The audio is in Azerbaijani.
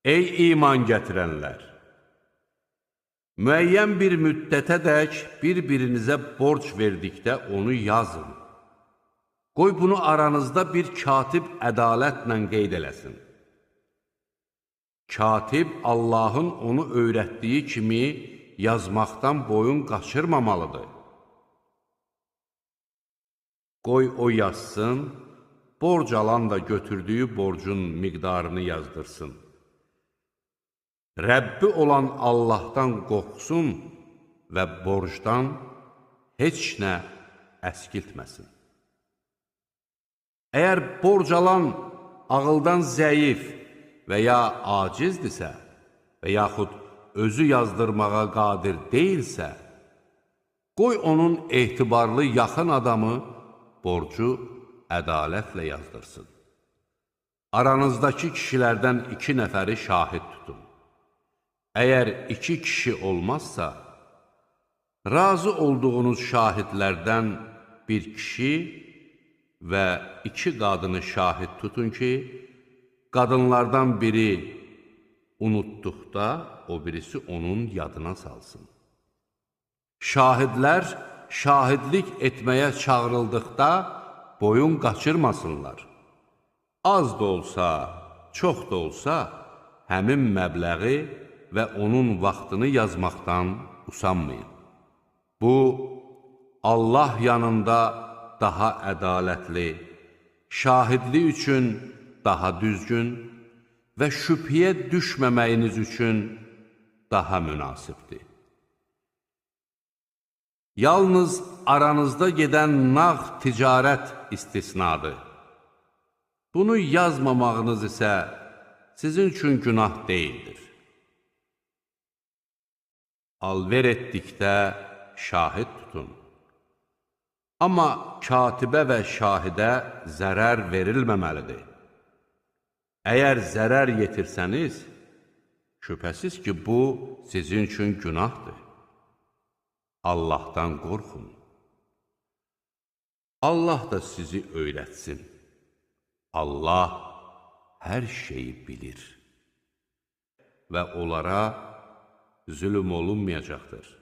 Ey iman gətirənlər! Müəyyən bir müddətədək bir-birinizə borc verdikdə onu yazın. Qoy bunu aranızda bir katib ədalətlə qeyd eləsin. Katib Allahın onu öyrətdiyi kimi yazmaqdan boyun qaçırmamalıdır. Qoy o yazsın, borc alan da götürdüyü borcun miqdarını yazdırsın. Rəbbi olan Allahdan qorxsun və borcdan heç nə əskiltməsin. Əgər borc alan ağıldan zəif və ya acizdirsə və yaxud özü yazdırmağa qadir deyilsə, qoy onun etibarlı yaxın adamı borcu ədalətlə yazdırsın. Aranızdakı kişilərdən 2 nəfəri şahid tutun. Əgər 2 kişi olmazsa, razı olduğunuz şahidlərdən 1 kişi və 2 qadını şahid tutun ki, qadınlardan biri unutduqda, o birisi onun yadına salsın. Şahidlər şahidlik etməyə çağırıldıqda boyun qaçırmasınlar. Az da olsa, çox da olsa, həmin məbləği və onun vaxtını yazmaqdan usanmayın. Bu, Allah yanında daha ədalətli, şahidlik üçün daha düzgün və şübhəyə düşməməyiniz üçün daha münasibdir. Yalnız aranızda gedən nağd ticarət istisnadır. Bunu yazmamağınız isə sizin üçün günah deyildir. Alver etdikdə şahid tutun. Amma katibə və şahidə zərər verilməməlidir. Əgər zərər yetirsəniz, şübhəsiz ki, bu sizin üçün günahdır. Allahdan qorxun. Allah da sizi öyrətsin. Allah hər şeyi bilir və onlara zülm olunmayacaqdır.